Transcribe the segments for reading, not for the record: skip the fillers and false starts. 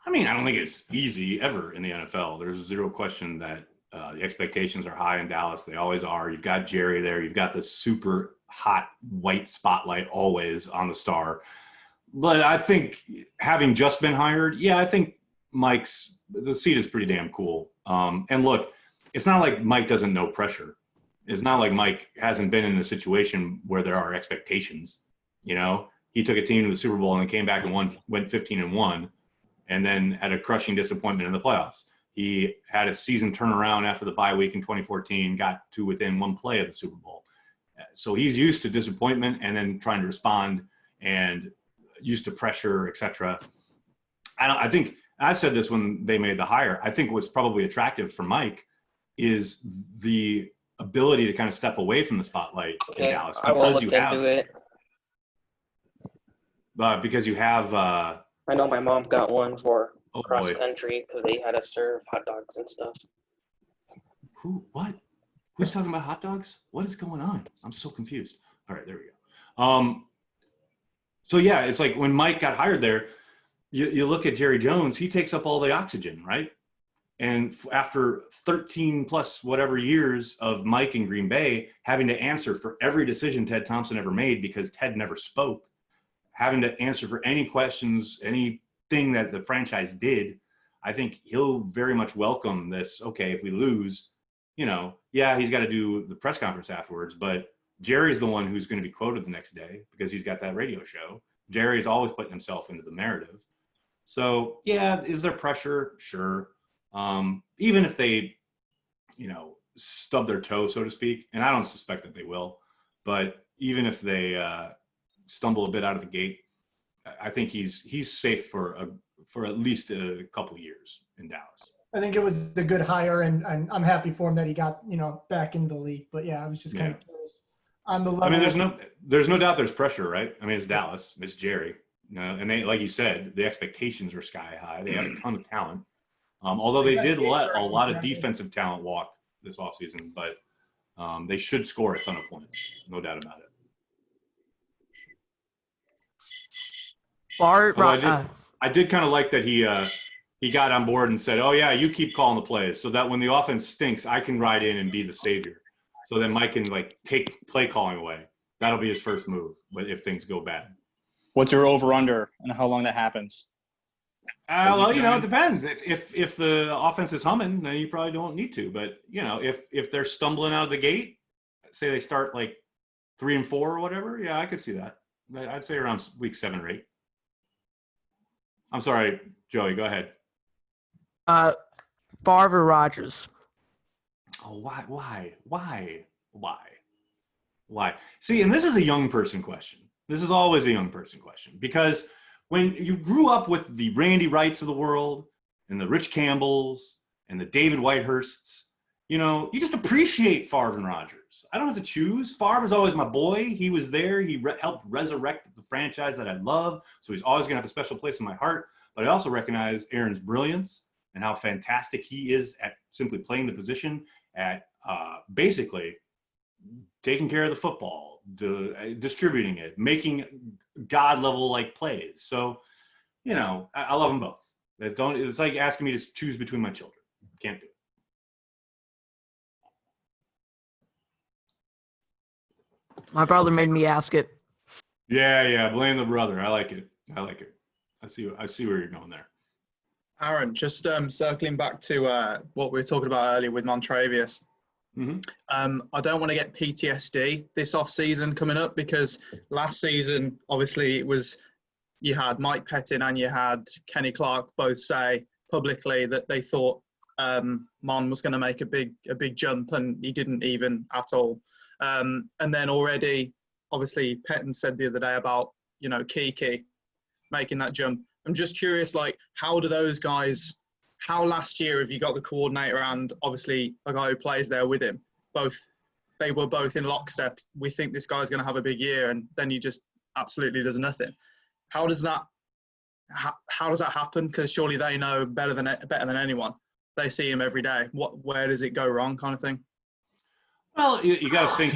I mean, I don't think it's easy ever in the NFL. There's zero question that the expectations are high in Dallas. They always are. You've got Jerry there. You've got the super hot white spotlight always on the star. But I think having just been hired, yeah, I think the seat is pretty damn cool. And look, it's not like Mike doesn't know pressure. It's not like Mike hasn't been in a situation where there are expectations. You know, he took a team to the Super Bowl and then came back and went 15-1, and then had a crushing disappointment in the playoffs. He had a season turnaround after the bye week in 2014, got to within one play of the Super Bowl. So he's used to disappointment and then trying to respond, and used to pressure, etc. I think I said this when they made the hire. I think what's probably attractive for Mike is the ability to kind of step away from the spotlight in Dallas because you have. I know my mom got one for cross country because they had to serve hot dogs and stuff. What? Who's talking about hot dogs? What is going on? I'm so confused. All right, there we go. So yeah, it's like when Mike got hired there, you look at Jerry Jones, he takes up all the oxygen, right? And after 13 plus whatever years of Mike in Green Bay, having to answer for every decision Ted Thompson ever made because Ted never spoke, having to answer for any questions, anything that the franchise did, I think he'll very much welcome this. Okay, if we lose, yeah, he's got to do the press conference afterwards, but Jerry's the one who's going to be quoted the next day because he's got that radio show. Jerry's always putting himself into the narrative. So yeah, is there pressure? Sure. Even if they, stub their toe, so to speak, and I don't suspect that they will, but even if they stumble a bit out of the gate, I think he's safe for at least a couple years in Dallas. I think it was a good hire, and I'm happy for him that he got back into the league. But yeah, I was just kind of curious on the level. I mean, there's no doubt there's pressure, right? I mean, it's Dallas, it's Jerry, and they, like you said, the expectations are sky high. They have a ton of talent, although they did let a lot of defensive talent walk this offseason, but they should score a ton of points, no doubt about it. I did kind of like that he got on board and said, "Oh yeah, you keep calling the plays, so that when the offense stinks, I can ride in and be the savior. So then Mike can take play calling away. That'll be his first move, but if things go bad." What's your over/under and how long that happens? Well, it depends. If the offense is humming, then you probably don't need to. But if they're stumbling out of the gate, say they start 3-4 or whatever, yeah, I could see that. I'd say around week 7 or 8. I'm sorry, Joey, go ahead. Favre or Rodgers? Oh, why? See, and this is a young person question. This is always a young person question, because when you grew up with the Randy Wrights of the world and the Rich Campbells and the David Whitehursts, you just appreciate Favre and Rodgers. I don't have to choose. Favre was always my boy. He was there. He helped resurrect the franchise that I love. So he's always going to have a special place in my heart. But I also recognize Aaron's brilliance and how fantastic he is at simply playing the position, at basically taking care of the football, distributing it, making God-level plays. So, I love them both. It's like asking me to choose between my children. Can't do it. My brother made me ask it. Yeah. Blame the brother. I like it. I see where you're going there. Aaron, just circling back to what we were talking about earlier with Montravius. Mm-hmm. I don't want to get PTSD this off-season coming up, because last season, obviously, you had Mike Pettin and you had Kenny Clark both say publicly that they thought Mon was going to make a big jump, and he didn't even at all. And then already, obviously, Pettin said the other day about Kiki making that jump. I'm just curious, how do those guys? How last year have you got the coordinator and obviously a guy who plays there with him? They were both in lockstep. We think this guy's going to have a big year, and then he just absolutely does nothing. How does that happen? Because surely they know better than anyone. They see him every day. Where does it go wrong, kind of thing? Well, you got to think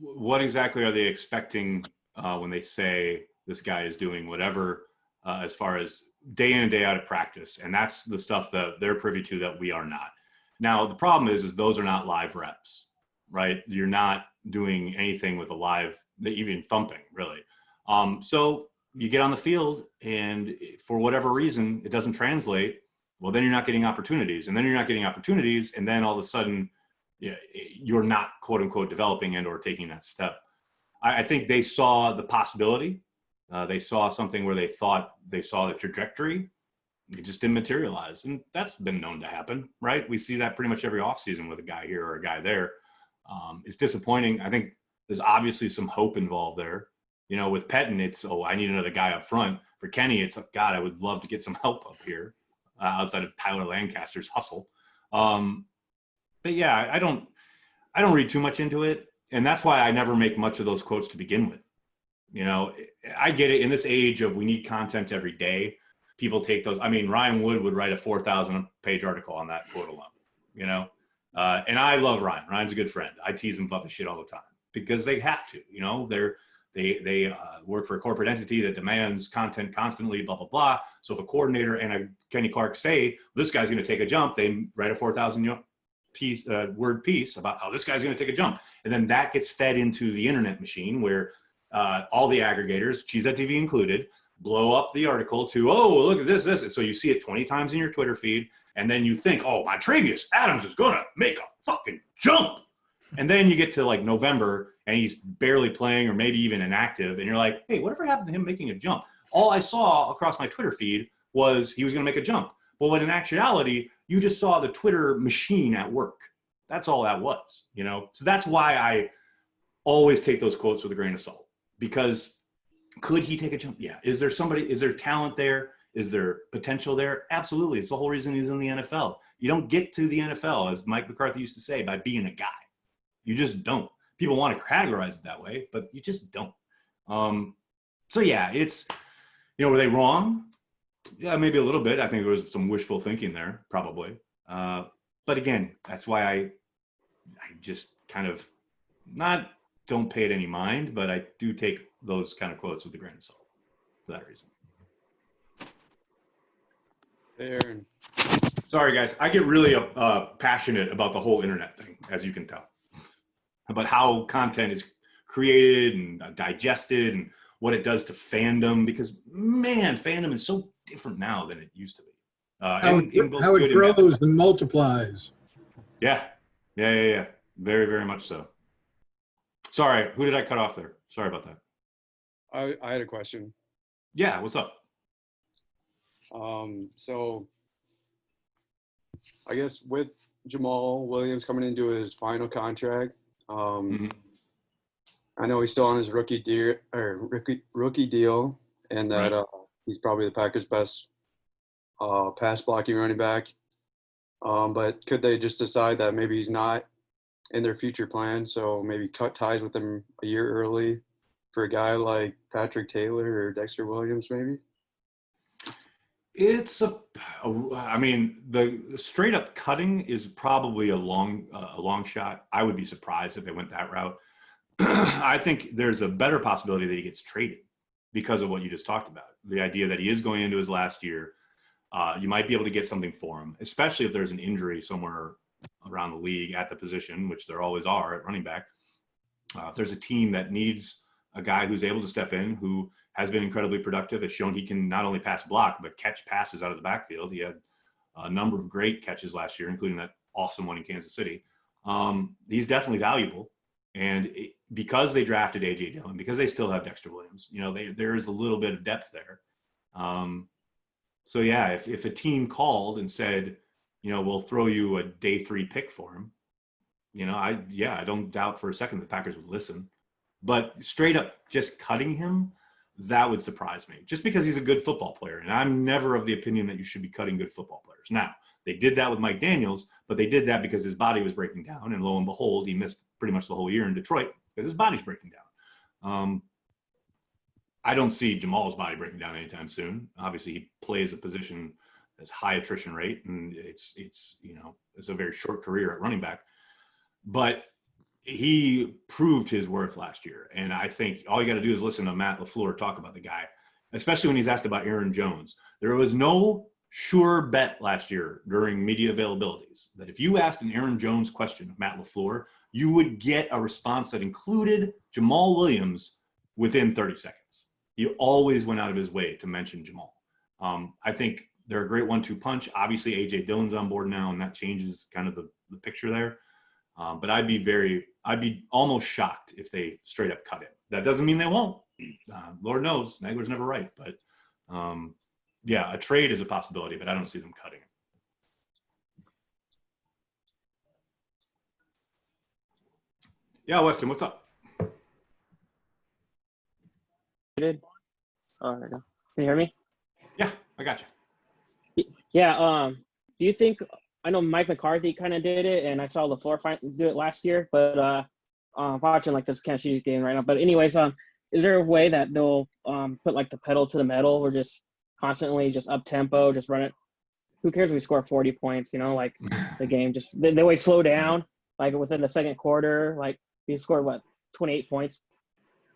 what exactly are they expecting when they say this guy is doing whatever, as far as day in and day out at practice. And that's the stuff that they're privy to that we are not. Now, the problem is those are not live reps, right? You're not doing anything with a live, even thumping, really. So you get on the field and for whatever reason, it doesn't translate. Well, then you're not getting opportunities, and then you're not getting opportunities. And then all of a sudden you're not quote unquote developing and or taking that step. I think they saw the possibility. They saw something where they thought they saw the trajectory. It just didn't materialize. And that's been known to happen, right? We see that pretty much every offseason with a guy here or a guy there. It's disappointing. I think there's obviously some hope involved there. With Pettin, it's, I need another guy up front. For Kenny, it's, God, I would love to get some help up here outside of Tyler Lancaster's hustle. But yeah, I don't read too much into it. And that's why I never make much of those quotes to begin with. I get it in this age of we need content every day. People take those. I mean, Ryan Wood would write a 4,000-page article on that quote alone, and I love Ryan. Ryan's a good friend. I tease him about the shit all the time because they have to, they work for a corporate entity that demands content constantly, blah, blah, blah. So if a coordinator and a Kenny Clark say, this guy's going to take a jump, they write a 4,000 word piece about how this guy's going to take a jump. And then that gets fed into the internet machine where all the aggregators, CHTV included, blow up the article to, oh, look at this. And so you see it 20 times in your Twitter feed. And then you think, oh, Montravius Adams is going to make a fucking jump. And then you get to like November and he's barely playing or maybe even inactive. And you're like, hey, whatever happened to him making a jump? All I saw across my Twitter feed was he was going to make a jump. Well, when in actuality, you just saw the Twitter machine at work. That's all that was, So that's why I always take those quotes with a grain of salt, because could he take a jump? Yeah. Is there talent there? Is there potential there? Absolutely. It's the whole reason he's in the NFL. You don't get to the NFL, as Mike McCarthy used to say, by being a guy. You just don't. People want to categorize it that way, but you just don't. So yeah, it's, were they wrong? Yeah, maybe a little bit. I think there was some wishful thinking there, probably. But again, that's why I just kind of don't pay it any mind, but I do take those kind of quotes with a grain of salt for that reason. Aaron. Sorry, guys. I get really passionate about the whole internet thing, as you can tell, about how content is created and digested and what it does to fandom, because, man, fandom is so different now than it used to be. How it grows and multiplies. Yeah. Very, very much so. Sorry, who did I cut off there? Sorry about that. I had a question. Yeah, what's up? So I guess with Jamal Williams coming into his final contract, I know he's still on his rookie deal, and that he's probably the Packers' best pass blocking running back. But could they just decide that maybe he's not in their future plan, so maybe cut ties with him a year early for a guy like Patrick Taylor or Dexter Williams, maybe? It's I mean, the straight up cutting is probably a long shot. I would be surprised if they went that route. I think there's a better possibility that he gets traded because of what you just talked about. The idea that he is going into his last year. You might be able to get something for him, especially if there's an injury somewhere around the league at the position, which there always are at running back. If there's a team that needs a guy who's able to step in, who has been incredibly productive, has shown he can not only pass block, but catch passes out of the backfield. He had a number of great catches last year, including that awesome one in Kansas City. He's definitely valuable. And because they drafted A.J. Dillon, because they still have Dexter Williams, there is a little bit of depth there. So yeah, if a team called and said, we'll throw you a day 3 pick for him, I don't doubt for a second the Packers would listen. But straight up just cutting him, that would surprise me, just because he's a good football player. And I'm never of the opinion that you should be cutting good football players. Now, they did that with Mike Daniels, but they did that because his body was breaking down. And lo and behold, he missed pretty much the whole year in Detroit because his body's breaking down. I don't see Jamal's body breaking down anytime soon. Obviously, he plays a position that's high attrition rate, and it's a very short career at running back. But he proved his worth last year, and I think all you got to do is listen to Matt LaFleur talk about the guy. especially when he's asked about Aaron Jones. There was no sure bet last year during media availabilities that if you asked an Aaron Jones question of Matt LaFleur, you would get a response that included Jamal Williams within 30 seconds. He always went out of his way to mention Jamal. I think they're a great 1-2 punch. Obviously, A.J. Dillon's on board now, and that changes kind of the picture there. But I'd be almost shocked if they straight up cut him. That doesn't mean they won't. Lord knows, Nagler's never right. But yeah, a trade is a possibility, but I don't see them cutting it. Yeah, Weston, what's up? Oh, there we go. Can you hear me? Yeah, I got you. Yeah. Do you think, I know Mike McCarthy kind of did it, and I saw LaFleur do it last year, but watching like this Kansas City game right now. But anyways, is there a way that they'll put like the pedal to the metal, or just constantly just up tempo, just run it? Who cares if we score 40 points, like the game, just they always slow down, like within the second quarter, like you scored 28 points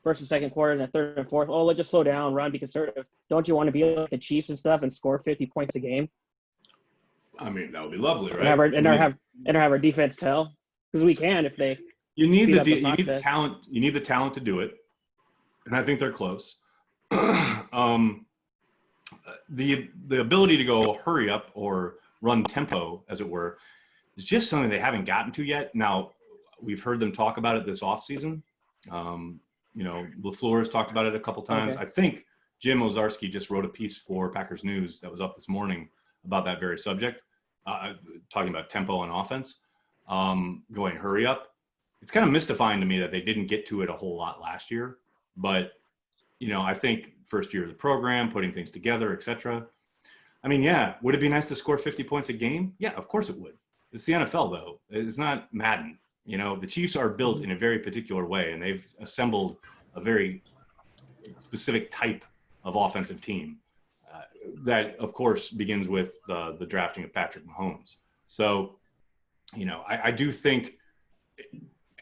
first and second quarter, and the third and fourth. Oh, let's just slow down, run, be conservative. Don't you want to be like the Chiefs and stuff and score 50 points a game? I mean, that would be lovely, right? And have our defense tell, because we can if they. You need speed up you need the talent. You need the talent to do it, and I think they're close. The ability to go hurry up or run tempo, as it were, is just something they haven't gotten to yet. Now, we've heard them talk about it this offseason. LaFleur has talked about it a couple times. Okay. I think Jim Ozarski just wrote a piece for Packers News that was up this morning about that very subject, talking about tempo and offense, going hurry up. It's kind of mystifying to me that they didn't get to it a whole lot last year. But, I think first year of the program, putting things together, et cetera. I mean, yeah, would it be nice to score 50 points a game? Yeah, of course it would. It's the NFL, though. It's not Madden. The Chiefs are built in a very particular way, and they've assembled a very specific type of offensive team that, of course, begins with the drafting of Patrick Mahomes. So, I do think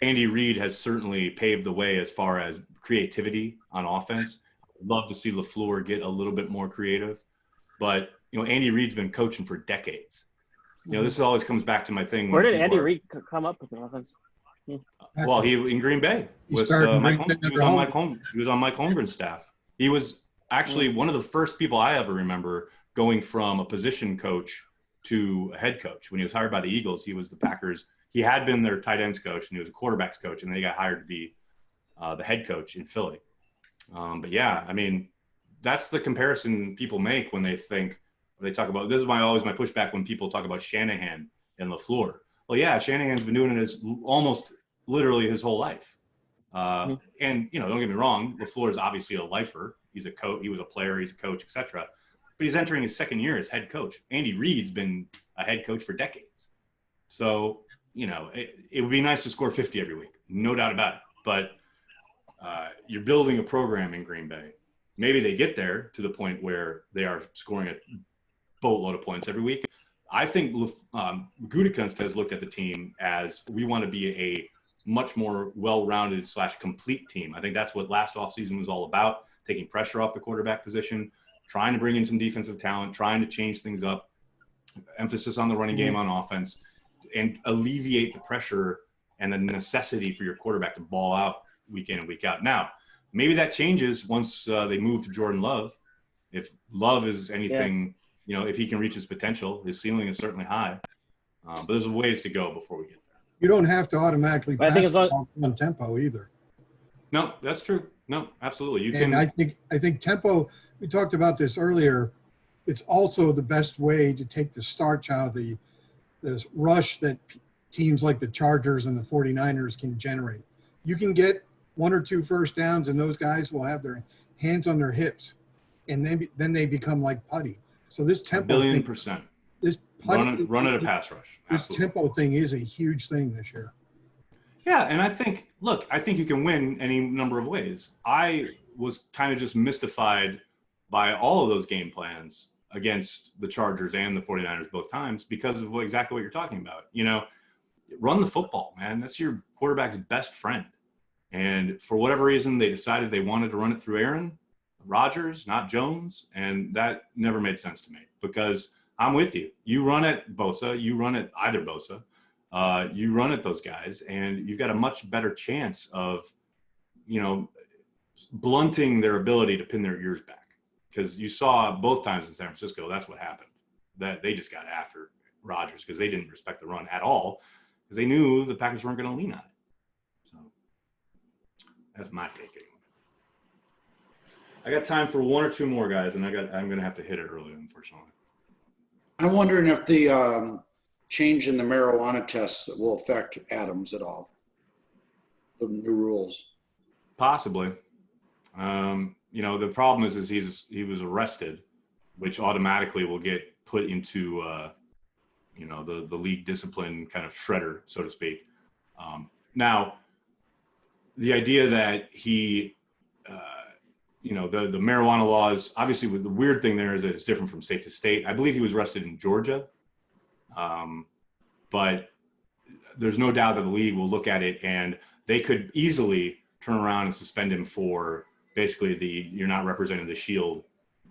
Andy Reid has certainly paved the way as far as creativity on offense. I'd love to see LaFleur get a little bit more creative. But, Andy Reid's been coaching for decades. This always comes back to my thing. Where did Andy Reid come up with the offense? Well, he in Green Bay with Mike Holmgren. He was on Mike Holmgren's staff. He was actually one of the first people I ever remember going from a position coach to a head coach. When he was hired by the Eagles, he was the Packers. He had been their tight ends coach, and he was a quarterbacks coach, and then he got hired to be the head coach in Philly. But yeah, I mean, that's the comparison people make when they talk about. This is always my pushback when people talk about Shanahan and LaFleur. Well, yeah, Shanahan's been doing it almost literally his whole life. And, don't get me wrong, LaFleur is obviously a lifer. He's a coach. He was a player. He's a coach, et cetera. But he's entering his second year as head coach. Andy Reid's been a head coach for decades. So, it would be nice to score 50 every week. No doubt about it. But you're building a program in Green Bay. Maybe they get there to the point where they are scoring a boatload of points every week. I think Gutekunst has looked at the team as we want to be a much more well-rounded / complete team. I think that's what last offseason was all about, taking pressure off the quarterback position, trying to bring in some defensive talent, trying to change things up, emphasis on the running game on offense, and alleviate the pressure and the necessity for your quarterback to ball out week in and week out. Now, maybe that changes once they move to Jordan Love. If Love is anything – if he can reach his potential, his ceiling is certainly high. But there's a ways to go before we get there. You don't have to automatically pass on tempo either. No, that's true. No, absolutely. I think tempo, we talked about this earlier, it's also the best way to take the starch out of this rush that teams like the Chargers and the 49ers can generate. You can get 1 or 2 first downs, and those guys will have their hands on their hips, and then they become like putty. So this tempo 1,000,000%. This run at a pass rush. Absolutely. This tempo thing is a huge thing this year. Yeah, and I think you can win any number of ways. I was kind of just mystified by all of those game plans against the Chargers and the 49ers both times because of exactly what you're talking about. Run the football, man. That's your quarterback's best friend. And for whatever reason, they decided they wanted to run it through Aaron. Rodgers, not Jones. And that never made sense to me because I'm with you. You run at Bosa, you run at either Bosa, you run at those guys, and you've got a much better chance of, blunting their ability to pin their ears back. Because you saw both times in San Francisco, that's what happened. That they just got after Rodgers because they didn't respect the run at all because they knew the Packers weren't going to lean on it. So that's my take anyway. I got time for one or two more guys, and I'm going to have to hit it early, unfortunately. I'm wondering if the change in the marijuana tests will affect Adams at all. The new rules. Possibly. The problem is he was arrested, which automatically will get put into, the league discipline kind of shredder, so to speak. Now, the idea that he, the marijuana laws, obviously the weird thing there is that it's different from state to state. I believe he was arrested in Georgia. But there's no doubt that the league will look at it and they could easily turn around and suspend him for basically you're not representing the shield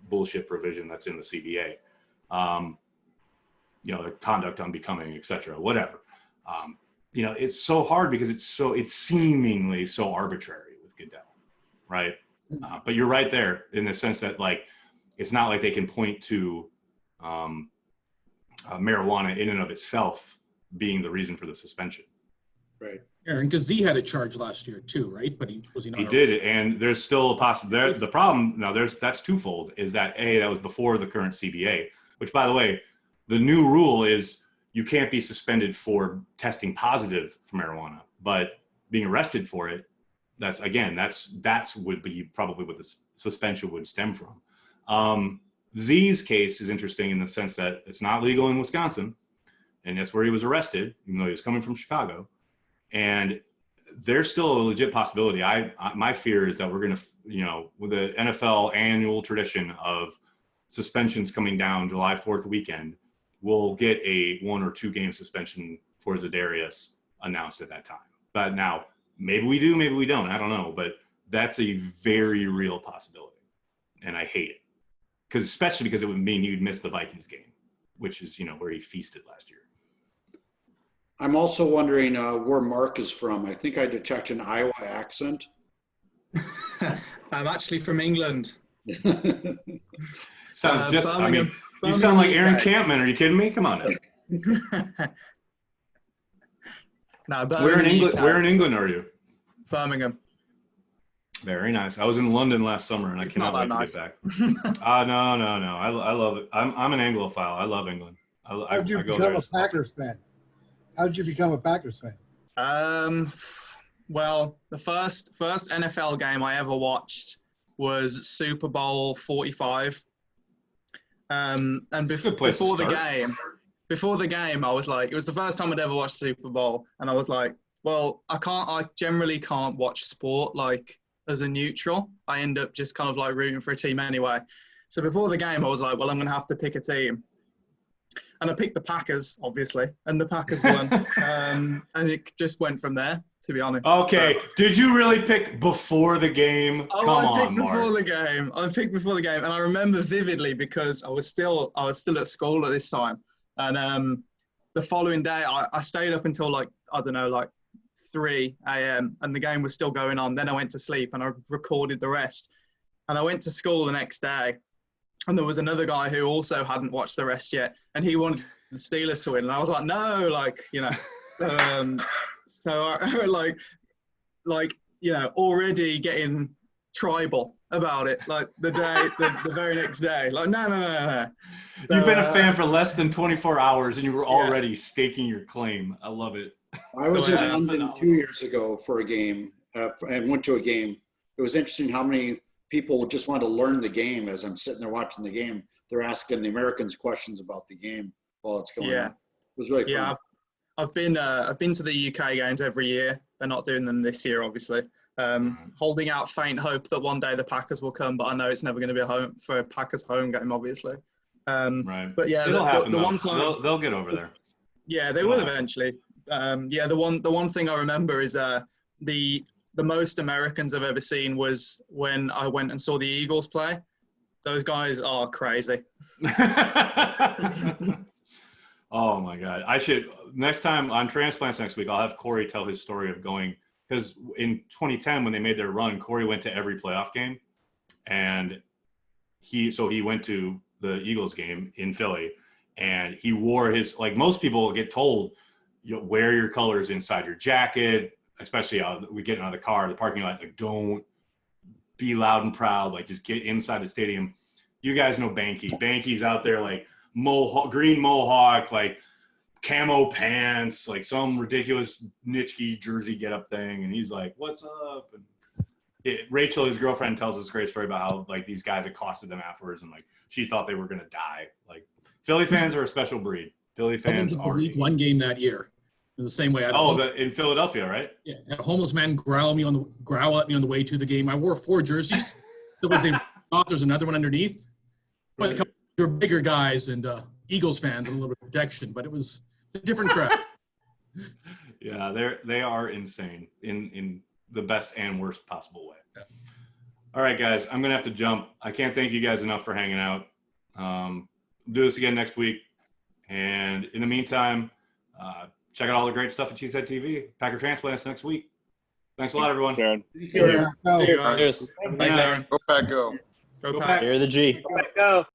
bullshit provision that's in the CBA. The conduct unbecoming, et cetera, whatever. It's so hard because it's seemingly so arbitrary with Goodell, right? But you're right there in the sense that it's not like they can point to marijuana in and of itself being the reason for the suspension. Right. Aaron, because Z had a charge last year too, right? But was he not? He did, and there's still a possibility. The problem now, that's twofold. Is that that was before the current CBA, which, by the way, the new rule is you can't be suspended for testing positive for marijuana, but being arrested for it. That's would be probably what the suspension would stem from. Z's case is interesting in the sense that it's not legal in Wisconsin, and that's where he was arrested, even though he was coming from Chicago. And there's still a legit possibility. My fear is that we're going to, with the NFL annual tradition of suspensions coming down July 4th weekend, we'll get a 1 or 2 game suspension for Za'Darius announced at that time. But now, maybe we do, maybe we don't. I don't know. But that's a very real possibility. And I hate it. Especially because it would mean you'd miss the Vikings game, which is, where he feasted last year. I'm also wondering where Mark is from. I think I detect an Iowa accent. I'm actually from England. Sounds you Birmingham, sound like Aaron UK. Campman. Are you kidding me? Come on now. No, Where in England? UK. Where in England are you? Birmingham. Very nice. I was in London last summer, and I cannot wait to get back. No. I love it. I'm an Anglophile. I love England. How did you become a Packers fan? How did you become a Packers fan? Well, the first NFL game I ever watched was Super Bowl 45. And before the game, I was like, it was the first time I'd ever watched Super Bowl, and I was like, well, I generally can't watch sport as a neutral. I end up just kind of rooting for a team anyway. So before the game, I was like, well, I'm going to have to pick a team. And I picked the Packers, obviously, and the Packers won. And it just went from there, to be honest. Okay. So, did you really pick before the game? Oh, I picked before the game. I picked before the game, and I remember vividly because I was still at school at this time. And the following day, I stayed up until 3 a.m. and the game was still going on. Then I went to sleep and I recorded the rest. And I went to school the next day. And there was another guy who also hadn't watched the rest yet, and he wanted the Steelers to win. And I was like, no, so I, already getting tribal about it, the very next day. No. So, you've been a fan for less than 24 hours, and you were already staking your claim. I love it. I was in London 2 years ago for a game, and went to a game. It was interesting how many people just want to learn the game. As I'm sitting there watching the game, they're asking the Americans questions about the game while it's going on. It was really fun. Yeah, I've been to the UK games every year. They're not doing them this year, obviously. Holding out faint hope that one day the Packers will come, but I know it's never going to be a Packers home game, obviously. Right. But yeah, it'll happen. The one time they'll get over there. Yeah, they will eventually. The one thing I remember is the the most Americans I've ever seen was when I went and saw the Eagles play. Those guys are crazy. Oh my God. I should, next time on Transplants next week, I'll have Corey tell his story of going, because in 2010, when they made their run, Corey went to every playoff game. And he went to the Eagles game in Philly, and he wore his, like most people get told, you know, wear your colors inside your jacket, especially we get out of the car, the parking lot, like don't be loud and proud, like just get inside the stadium. You guys know Banky. Banky's out there like green mohawk, like camo pants, like some ridiculous Nitschke jersey get up thing. And he's like, what's up? And Rachel, his girlfriend, tells us a great story about how like these guys accosted them afterwards, and like she thought they were gonna die. Like Philly fans are a special breed. Philly fans are week one game that year. In the same way. In Philadelphia, right? Yeah, had a homeless man growl at me on the way to the game. I wore 4 jerseys. There's another one underneath. But a couple of bigger guys and Eagles fans and a little bit of protection, but it was a different crowd. Yeah, they are insane in the best and worst possible way. Yeah. All right, guys, I'm gonna have to jump. I can't thank you guys enough for hanging out. Do this again next week, and in the meantime, check out all the great stuff at CHTV. Packer Transplants next week. Thanks a lot, everyone. Aaron. Yeah. Thanks, Aaron. Go Pack, go. Go Pack. You're the G. Go.